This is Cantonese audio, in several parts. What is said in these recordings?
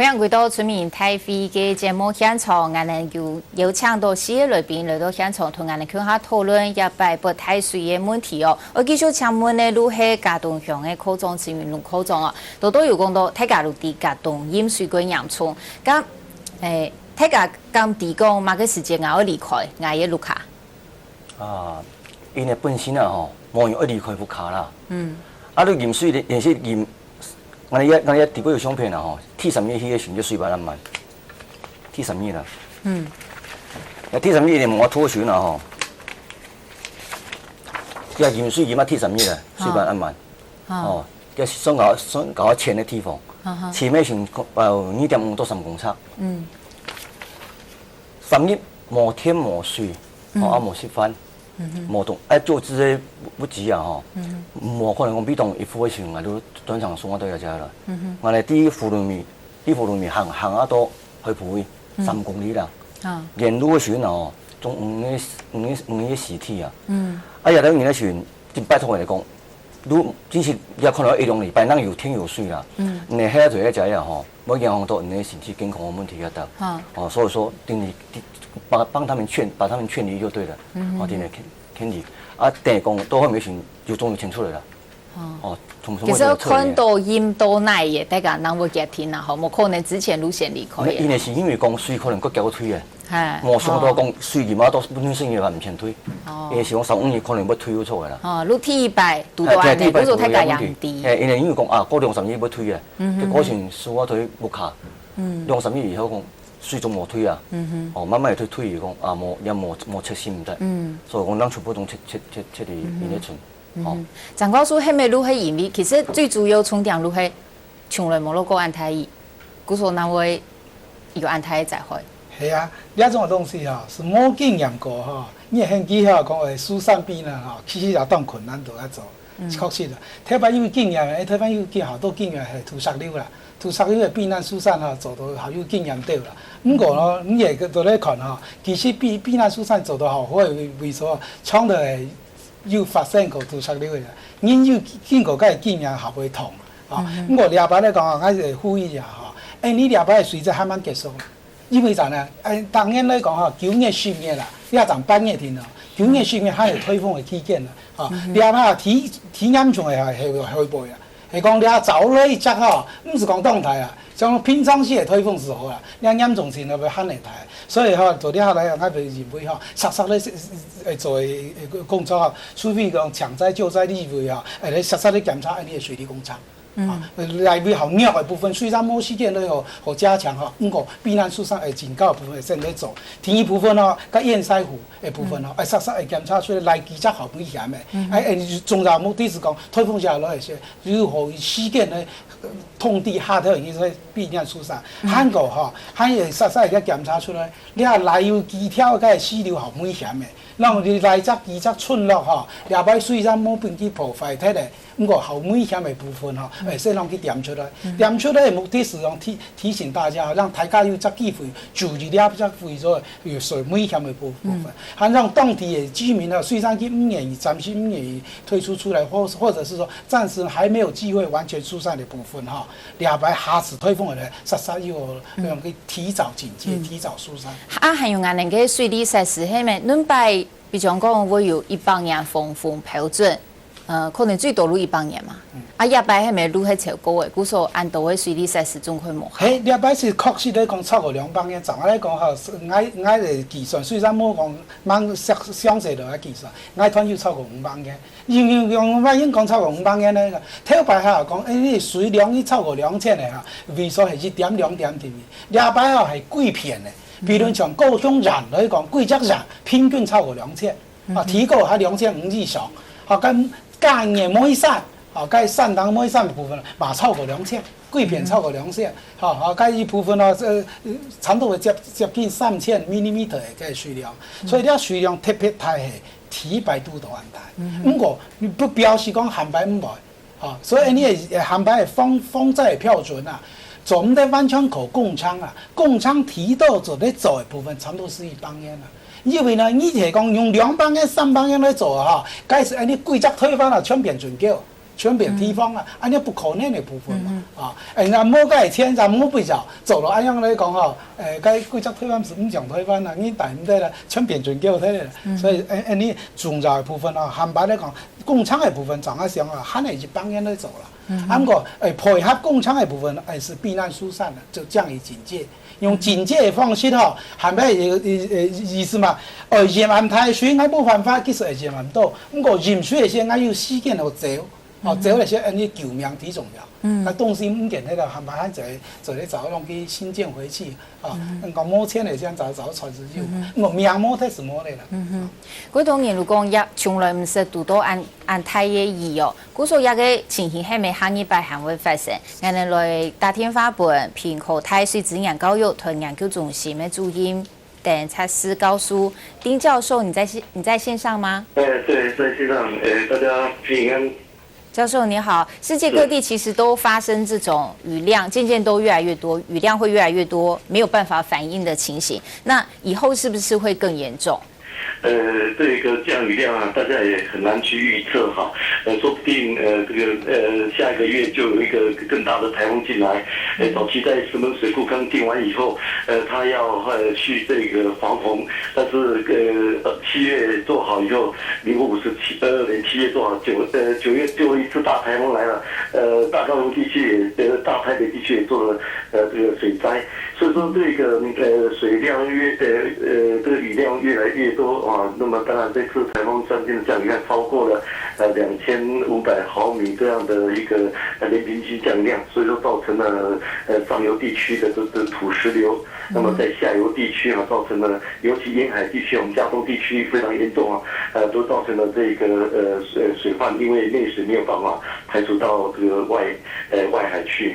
欢迎回到村民台会嘅节目现场，我哋有请到4个来宾来到现场，同我哋傾下討論一擺不太水嘅問題哦。我繼續請問咧，如係嘉東鄉嘅科長市民路科長啊，都有講到大家都啲嘉東飲水個嚴重，咁大家咁啲講，乜嘅時間我要離開，我嘅路卡。啊，因為本身啊吼，冇用一離開不卡啦。啊，你飲水也是飲。我哋睇過有相片啦吼，T3迄個船就水百萬，T3啦。T3你問我拖船啦吼，佢鹽水鹽啊 T3啦，水百萬。哦，佢想搞淺嘅地方，前面船2.5到3公尺。3日冇天冇水，冇食飯。冇動，做這些不急啊吼，冇可能講比當一副嘅船啊都當場送我到入家啦。我哋啲葫蘆米行啊到去浦威3公里啦。沿路嘅船啊，仲五個時梯啊。啊，有啲人嘅船，真拜託我哋講，都之前有可能1-2禮拜，能有天有水啦。你喺度一隻啊吼，冇影響到你嘅身體健康嘅問題啊得。所以說幫他們把他們勸離就對了。真係勸離。啊，第二講到後面船就終於請出嚟啦。其實看到飲到奶嘅，大家能會驚聽啊，冇可能之前路線離開。因為是因為講水可能佢交推嘅，冇想到講水而家到本身嘅話唔想推，因為是講15年可能要推咗出嚟啦。路梯100拄到安尼，嗰種睇價也唔低。因為因為講啊，過2-3年要推嘅，嗰船數我推冇卡，2-3年以後講。水仲冇推啊，慢慢推而講啊冇出線唔得，所以講咱全部都出嚟演一寸。張教授係咪路係因為其實最主要重點路係從來冇落過安泰伊，故所那會有安泰再開。係啊，呢種東西啊是冇經驗過哈，你很記下講誒疏散避難哈，其實也當困難度一做，確實啦。特別有經驗，特別有好多經驗係土石流啦。土石流嘅避難疏散啊，做到好有經驗到啦。不過咯，你也都來看哈，其實避難疏散做到好，可以為所廠度係有發生過土石流嘅，你有經過嗰個經驗學會同啊。不過兩擺嚟講，我係呼籲一下哈，你兩擺隨着慢慢結束，因為啥呢？當然嚟講哈，9月10月啦，要漲8月天啦，9月10月還有颱風嘅期間啦，兩擺天嚴重係會背啊。係講你走咧一隻吼，唔是講動態啊，像平常時嘅颱風時候啊，你嚴重性就會喊嚟睇，所以吼做啲下來我哋認為吼，實咧做工作吼，除非講強災救災呢類吼，你實咧檢查你嘅水利工程。內面後弱嘅部分，雖然某時間咧好加強吼，不過避難疏散警告部分先嚟做，第二部分吼，甲堰塞湖嘅部分吼，實會檢查出來機則好危險嘅，重要目的是講颱風下來些，如何時間咧通地下頭已經避難疏散，韓國吼，韓會實會檢查出來，你話內有機條嘅溪流好危險嘅。讓你來隻幾隻村落吼，兩擺雖然冇變啲破壞睇嚟，不過好危險嘅部分吼，先讓佢點出來。點出來嘅目的是讓提醒大家，讓大家有隻機會注意兩隻會咗有水危險嘅部分，還讓當地嘅居民啊，雖然佢唔願意，暫時唔願意退出來，或者是說暫時還沒有機會完全疏散嘅部分哈，兩擺下次颱風嚟，實要讓佢提早警戒、提早疏散。還有我哋嘅水利設施係咪？恁擺比方講會有100年風標準，可能最多路100年嘛。一擺係咪路係超高嘅？故所按道嘅水利設施總會冇。係一擺是確實嚟講超過200年，總嚟講嚇，我哋計算雖然冇講蠻詳細度嘅計算，我團要超過500年。用我已經講超過500年咧，睇擺下講，你水量已超過2000嘅嚇，為數係1.2點幾米，一擺下係貴片嘅。比如像高雄人嚟講，貴州人平均超過2000，提高喺2500以上。跟嘉義梅山，跟山東梅山部分嘛超過2000，貴片超過2000，跟一部分差不多接近3000 mm 嘅水量，所以呢個水量特別大係100度到安排。不過不表示講航班唔來，所以你嘅航班係放在標準啊。我們在灣窗口工廠啊，工廠提到做咧做嘅部分，差不多是100年啦。因為呢，你係講用200年、300年來做嚇，假使你規則推翻啦，全變全舊，全扁地方啊，安尼不可能的部分嘛，啊，那摸个天咱摸不着，走了按样来讲吼，该规则推翻是唔讲推翻啦，你但唔得啦，全扁准叫推啦，所以你重要的部分啊，坦白来讲，共产的部分怎啊想啊，还係一帮人来走了，不过配合共产的部分是避难疏散的，就降以警戒。用警戒的方式吼，係咪意思嘛？嚴暗太水係冇辦法，其實係嚴暗到。不過鹽水嘅先，我要時間去走，走嚟先，你救命最重要。那東西唔見喺度，係咪就嚟找弄去新建回去？我冇錢嚟先找財自救，我命冇太是冇嚟啦。嗰當然，如果也從來唔是讀到按太嘅意哦，嗰所有嘅情形係咪下一擺還會發生？我哋來大天花板平口太水資源教育同研究中心嘅主任鄧察思告訴丁教授，你在線上嗎？對，在線上，大家平安。教授你好，世界各地其实都发生这种雨量渐渐都越来越多，雨量会越来越多，没有办法反应的情形。那以后是不是会更严重？这个降雨量啊，大家也很难去预测哈。说不定这个下一个月就有一个更大的台风进来。早期在石门水库刚进完以后，他要去这个防洪，但是7月做好以后，055722年7月做好，9月最后一次大台风来了，大高雄地区也大台北地区也做了这个水灾，所以说这个水量这个雨量越来越多啊。那么当然这次台风3天的降雨量超过了2500毫米这样的一个连平均降雨量，所以说造成了上游地区的土石流，那么在下游地区啊造成了，尤其沿海地区我们嘉东地区非常严重啊，都造成了这个水患，因为内水没有办法排除到这个外海去。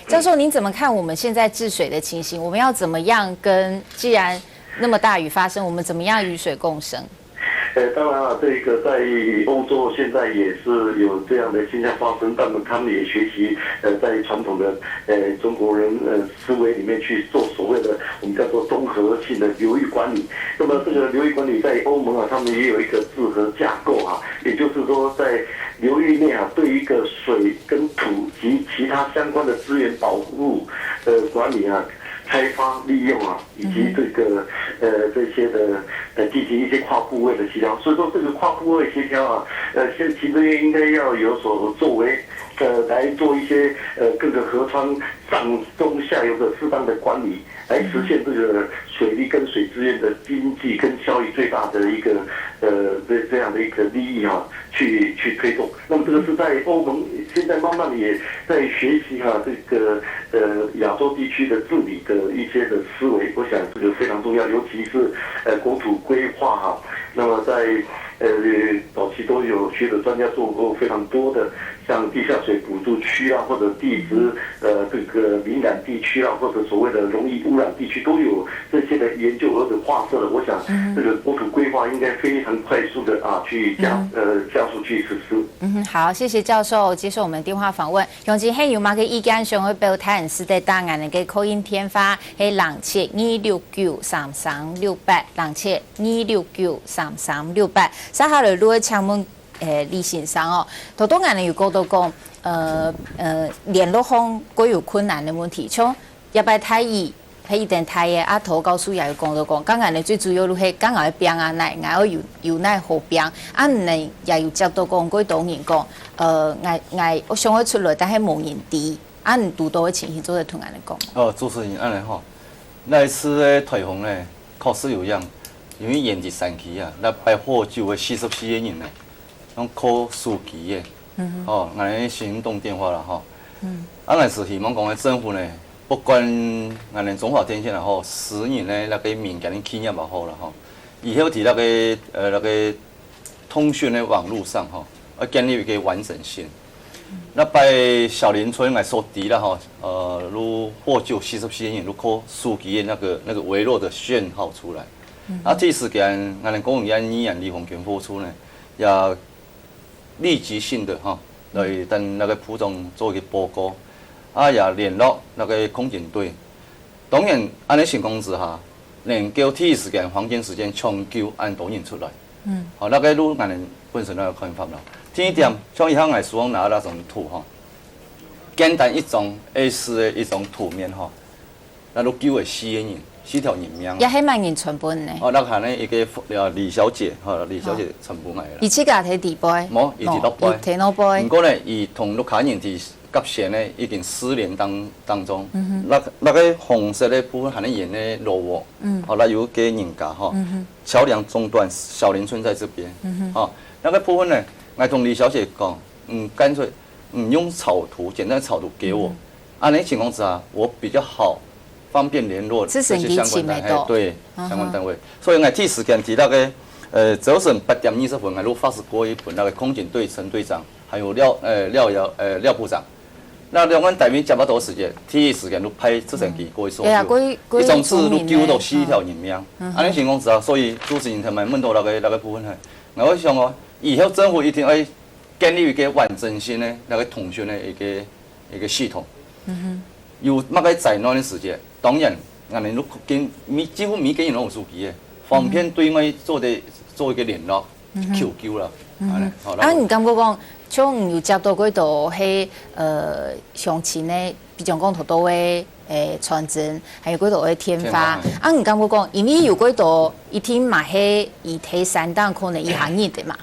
教授，您怎么看我们现在治水的情形？我们要怎么样既然那么大雨发生，我们怎么样与水共生？当然啊，这个在欧洲现在也是有这样的现象发生，但他们也学习在传统的中国人思维里面去做所谓的我们叫做综合性的流域管理。那么这个流域管理在欧盟啊，他们也有一个自合架构啊，也就是说在流域内啊，对于一个水跟土及其他相关的资源保护管理啊。开发利用啊，以及这个这些的进行一些跨部位的协调，所以说这个跨部位协调啊，现行政院应该要有所作为，来做一些各个河川上中下游的适当的管理，来实现这个水利跟水资源的经济跟效益最大的一个这样的一个利益啊，去推动。那么这个是在欧盟现在慢慢也在学习哈这个亚洲地区的治理的一些的思维，我想这个非常重要，尤其是国土规划哈。那么在早期都有学者专家做过非常多的，像地下水补助区啊，或者地质这个敏感地区啊，或者所谓的容易污染地区，都有这些的研究而且划设的。我想这个国土规划应该非常快速的啊去加速去实施。好，谢谢教授接受我们电话访问。用之系有乜嘅意見想去表態，人士在答案嘅口音天發係072693368072693368。稍後來攞請問李先生哦，好多人有講到講聯絡方會有困難的問題，像一擺太熱。喺一定睇嘅阿頭教授也有講到講，剛才你最主要係剛才邊啊奶，我有奶好邊，啊唔係也有接到講幾多人講，我想去出來，但係冇人知，啊唔拄到嘅情形，都在同人哋講。主持人，安尼吼，那一次嘅台風咧，確實有樣，因為延至3期啊，那擺獲救嘅44個人咧，攏靠數期嘅，安尼行動電話啦吼，但是希望講嘅政府咧。不管我哋中華電信也好，10年咧那個民間的企業也好啦吼，以後喺那個通訊的網絡上吼，要建立一個完整性。那在小林村來說地啦吼，如獲救44人，如靠數據的那個微弱的訊號出來，啊，這時間我哋公園醫院離洪權付出呢，也立即性的哈，來等那個埔總做一個報告。也聯絡那個空警隊，當然按你情況之下，能夠第一時間、黃金時間搶救按導引出來。那個路我哋本身都有看法啦。第一点，像以后我使用拿那种图哈，简单一种 A4的一种图面哈，那都叫为4条人命。也係萬人成本呢。哦，那可能一個李小姐，李小姐成本嚟啦。而且家睇地杯，冇，伊伫落杯。睇落杯。不過呢，伊同陸卡人伫甲線呢已經失聯當中。那個紅色的部分可能演的落寞。那有給人家哈，橋梁中段小林村在這邊。那個部分呢，我同李小姐講，乾脆用草圖，簡單草圖給我。按那情況之下，我比較好。方便聯絡這些相關單位，對相關單位，所以我第一時間提那個早晨8點20分，我都發示過一份那個空警隊陳隊長，還有廖部長，那兩個單位差不多時間，第一時間都派直升機過去搜救，一種次都救到4條人命，安尼情況之下，所以主持人同埋問到那個部分係，我想講以後政府一定要建立一個完整性的那個通訊的一個系統。有乜個災難的時間，當然，我哋都幾乎每個人都有手機嘅，方便對外做一個聯絡、求救啦。唔感覺講，像有接到幾多係鄉親咧，比如講好多嘅傳真，還有幾多嘅天花。唔感覺講，因為有幾多一天嘛係伊睇山檔可能伊行熱的嘛，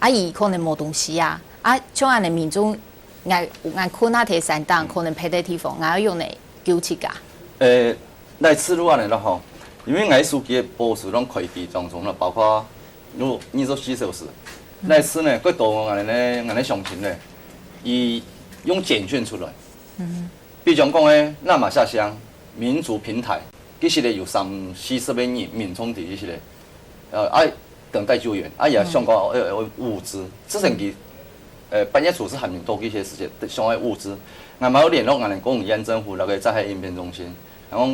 伊可能冇東西啊，像我哋民眾。我困下睇山檔，可能配對地方，我要用嚟救起家。來次路安尼啦吼，因為我手機嘅部署攏快遞當中啦，包括如24小時。來次呢，佢多我哋鄉親呢，伊用簡訊出來。比如講咧，那瑪夏鄉民族平台，其實咧有30-40個民眾佇其實咧，等待救援，也相關物資，直升機。半夜處置很多一些事情，相關物資，我們有聯絡我們公園政府那個災害應變中心，然後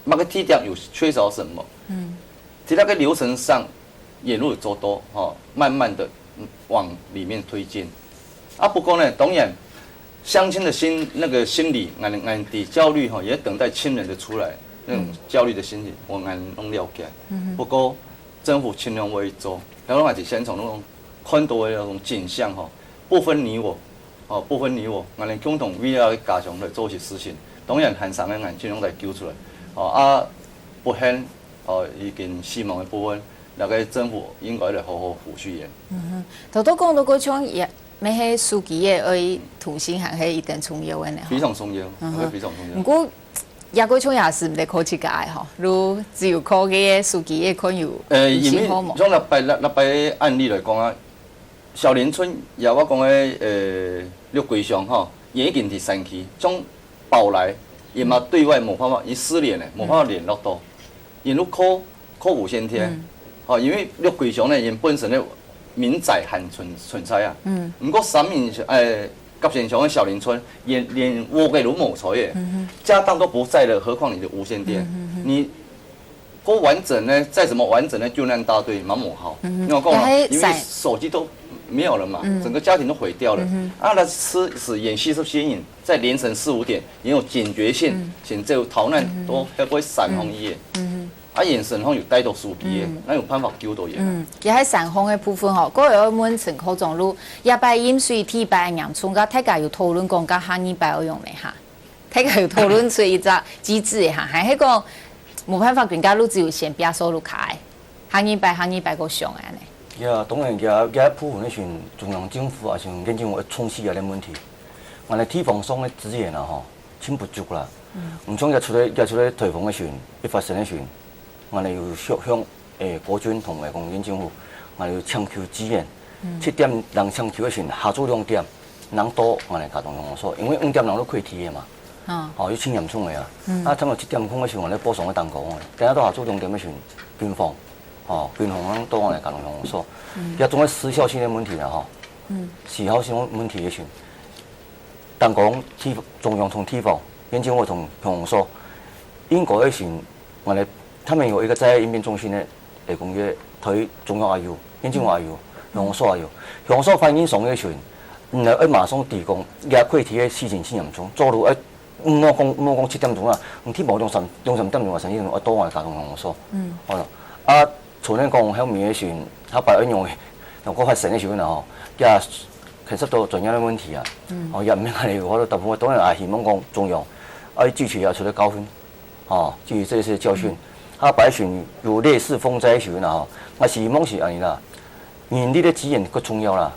那個地點有缺少什麼，在那個流程上也有做多，慢慢的往裡面推進。不過呢，當然鄉親的心理，我們的焦慮也等待親人的出來，那種焦慮的心理，我們能了解。不過政府盡量會做，然後我哋先從那種看到的那種景象不分你我，不分你我，我哋共同為了家鄉來做些事情。當然，很少嘅人盡量來救出來。不幸，已經死亡嘅部分，那個政府應該來好好撫恤嘅。頭都講到嗰種嘢，咩係司機嘅愛圖形係一定重要嘅呢？非常重要，非常重要。不過，也嗰種也是唔得靠自家嘅嗬，如只有靠嘅司機嘅可有。因為從那擺案例來講啊。小林村也我講嘅綠桂鄉也已經係山區，將跑來，伊嘛對外冇辦法，伊失聯咧，冇辦法聯絡到，因都靠無線電，因為綠桂鄉咧，因本身咧民宅還存在啊，唔過三面甲線鄉嘅小林村，連屋嘅都冇錯嘅，家當都不在了，何況你的無線電，你夠完整呢，再怎麼完整呢，救難大隊蠻冇好，因為我講，因為手機都。沒有了嘛，整個家庭都毀掉了。那是演戲是吸引，在凌晨4-5點也有警覺性，甚至有逃難都會閃紅衣嘅。眼神上有帶到手機嘅，那有辦法救到人。也喺閃紅嘅部分嗬，嗰個門城口中路一擺飲水天擺洋葱，個大家有討論講甲行業擺要用嚟嚇，大家有討論出一個機制嘅嚇，係迄個冇辦法人家路只有先別收入卡嘅，行業擺個上嘅呢。當然，也部分咧，算中央政府啊，像研究我重視有啲問題。我哋地方上嘅資源啊，真不足啦。唔像日出嚟颱風嘅時，一發生嘅時，我哋要向國軍同埋公園政府，我哋要搶求資源。7點人搶求嘅時，下晝2點人多，我哋家動用所，因為5點人都開鐵嘅嘛。要清嚴重嘅啊！差唔多7點鐘嘅時，我哋播送嘅蛋糕，等下到下晝2點嘅時，邊放？邊行都我哋家動用所，一種嘅時效性嘅問題啦，時效性問題嘅時，但講中央同地方，研究我同用所，應該嘅時，我哋他們有一個災害應變中心咧，嚟講嘅推中央也有，研究也有，用所也有，用所反映上嘅時，然後馬上提供也快鐵嘅事情先嚴重，做到唔好講7點鐘啦，天無2、3點鐘甚至乎多我哋家動用所，好啦，從呢講喺面嘅時，喺白一用嗰發生嘅時候呢，也牵涉到专业的问题啊。也唔免係我大部分當然也希望講中央，汲取也出嚟教訓，汲取這些教訓。擺船有類似風災時候我希望是安尼啦，人力的資源更重要啦，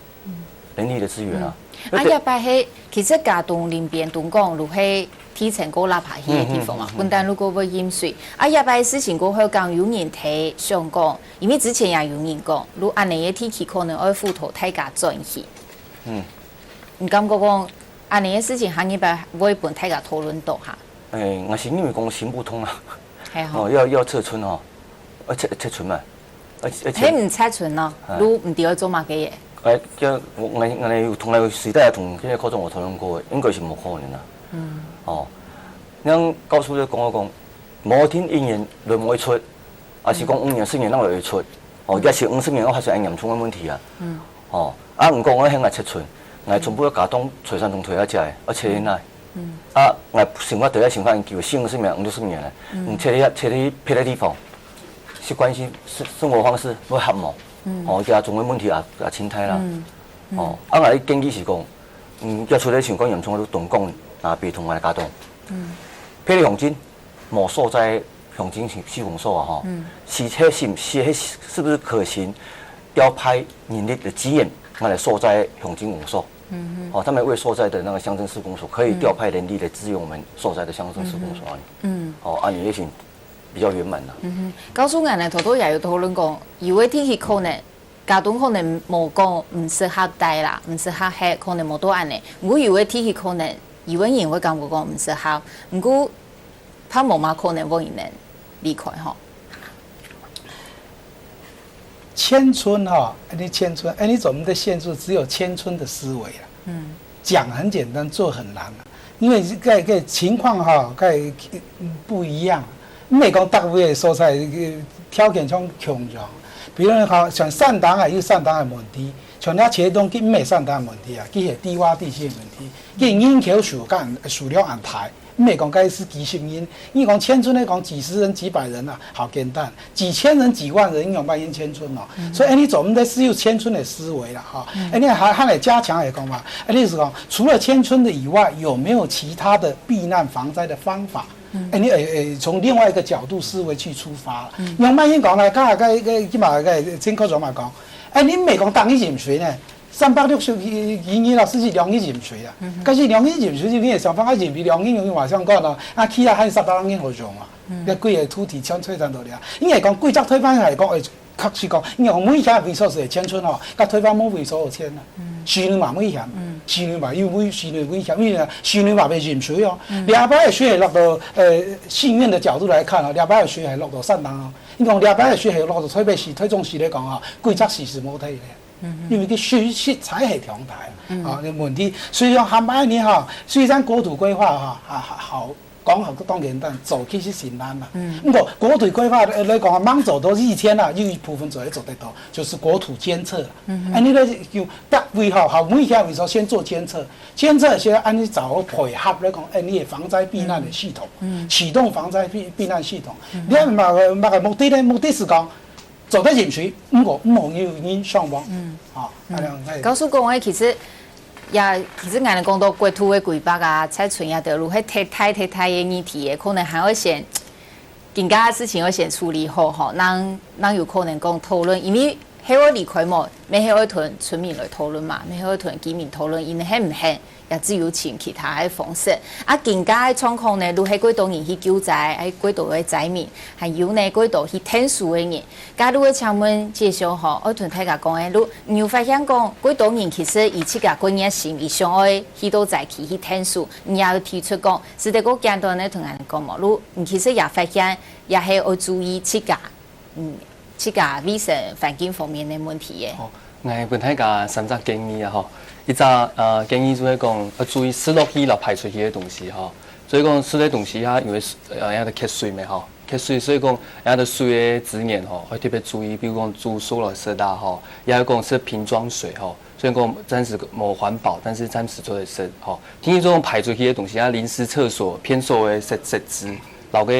人力的資源啊。一擺係其實嘉東林邊東港如係提前過立下去嘅地方嘛，但如果要淹水，一擺事情過後講有人提上講，因為之前也有人講，如安尼嘅天氣可能會付託大家轉去。唔感覺講安尼嘅事情，下一擺會本大家討論到下。我是因為講行不通啊。要撤村撤村嘛，迄唔撤村咯，你唔對做乜嘅嘢？我同嚟時代同即係高中我討論過，應該是冇可能啦。咱教授咧講，某天1年輪唔會出，還是講5年4年咱會出，也是50年我還是很嚴重嘅問題啊。唔講我喺外撤村，我全部嘉東隨山東推下嚟，我撤嚟。我生活對生活研究40年、50年了，撤去別的地方，習慣性生活方式不合嘛，加種嘅問題也青態啦，我建議是講，要出嚟情況嚴重嘅東港別同埋嘉東，霹靂鄉鎮某所在鄉鎮施工所啊，是不是可行？要派人力的資源我來所在鄉鎮公所。他們為所在的那個鄉鎮施工所可以調派人力來支援我們所在的鄉鎮施工所。安尼也是比較圓滿啦。告訴人哋頭都也有討論講，因為天氣可能嘉東可能冇講唔適合待啦，唔適合喺可能冇多安尼。我以為天氣可能有個人會感覺講唔適合，不過怕冇嘛可能會能離開吼。遷村你遷村，你怎麼的限制只有遷村的思維啊？講很簡單，做很難啊。因為個情況不一樣，唔係講特別所在條件像強樣。比如像善黨有善黨的問題，像遐茄東佢唔係善黨的問題啊，佢係低洼地區的問題，佢人口數量安排。唔係講該是幾十人，你講遷村咧講幾十人、幾百人啊，好簡單，幾千人、幾萬人，用辦法遷村哦。所以你做唔得是有遷村的思維啦，哈。你還來加強嚟講嘛？你是講除了遷村的以外，有沒有其他的避難防災的方法？你從另外一個角度思維去出發。用辦法講啦，今日政科長嘛講，你唔係講當你潛水呢？360年老師是兩億潛水啦，但是兩億潛水就你嘅想法，潛水兩億用話相講咯，起來喺300人好用啊，一幾個土地遷退上到嚟啊，因為講規則推翻係講，確實講，因為我每下位所是遷村哦，甲推翻某位所有遷啦，樹女嘛危險，樹女嘛因為樹女危險，因為樹女嘛未潛水哦，兩百的水係落到信願的角度來看哦，兩百的水係落到善良哦，你講兩百的水係落到推背時推中時嚟講啊，規則是冇睇嘅。因為佢色彩係強大嘅問題，所以講下擺年雖然國土規劃好講好當然但做其實是難啦。不過國土規劃嚟講忙走到以前有一部分做得到，就是國土監測。你咧要特位好每下為說先做監測，監測先按你找個配合嚟講，你嘅防災避難嘅系統，啟動防災避難系統。你嘅目的咧，目的是講。做得潛水，唔好要人傷亡。告訴講其實我哋講到國土嘅規劃啊，拆村啊，對路係太嘅議題嘅，可能還要先更加事情要先處理好吼，讓有可能講討論，因為喺我離開嘛，咪喺我同村民來討論嘛，咪喺我同居民討論，因為係唔係？也只有請其他嘅方式，更加嘅狀況呢，都喺幾多人去救災，喺幾多嘅災民，還有呢幾多去天數嘅人。假如嘅請問介紹吼，我同大家講嘅，你有發現講幾多人其實以自家個人心意想愛去到災區去天數，你也要提出講，是得個簡單咧同人講嘛，你其實也發現也係要注意自家衛生環境方面嘅問題嘅。我本大家3則建議啊，吼。一則建議就係講要注意濕落去，來排出去嘅東西吼。所以講濕嘅東西因為有得缺水咪吼，缺水所以講有得水嘅資源吼，要特別注意，比如講煮熟了色大吼，也有講是瓶裝水吼。所以講暫時冇環保，但是暫時做得實吼。聽這種排出去嘅東西臨時廁所偏數嘅設置，留個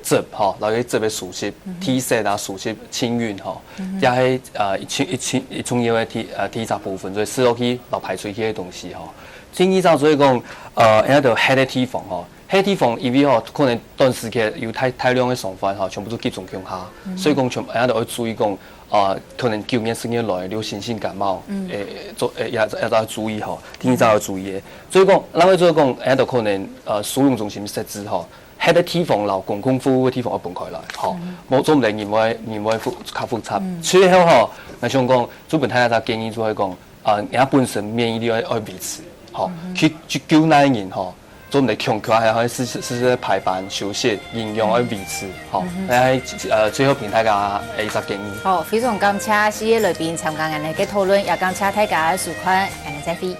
汁吼，然後啲汁嘅熟悉體色啊、熟悉清韻吼，也係一重要嘅體質部分，所以食落去流排出去嘅東西吼。建議就所以講喺度黑嘅地方吼，黑地方因為吼可能短時間有太量嘅送飯吼，全部都集中向下，所以講全喺度要注意講。可能舊年、10年來流行性感冒，也要注意吼，天氣要注意嘅。所以講，咱會做講，喺度可能使用中心設置吼，喺啲地方留公共服務嘅地方要分開來，吼，冇做唔嚟認為較複雜。最後吼，我想講，主本睇下建議就係講，人本身免疫力要維持，吼，去救那人吼。做唔嚟強還可以試排班休息，營養要維持，好，喺最後平大家一個建議。好，非常感謝四個來賓參加我哋嘅討論，也感謝大家嘅收看，我哋再會。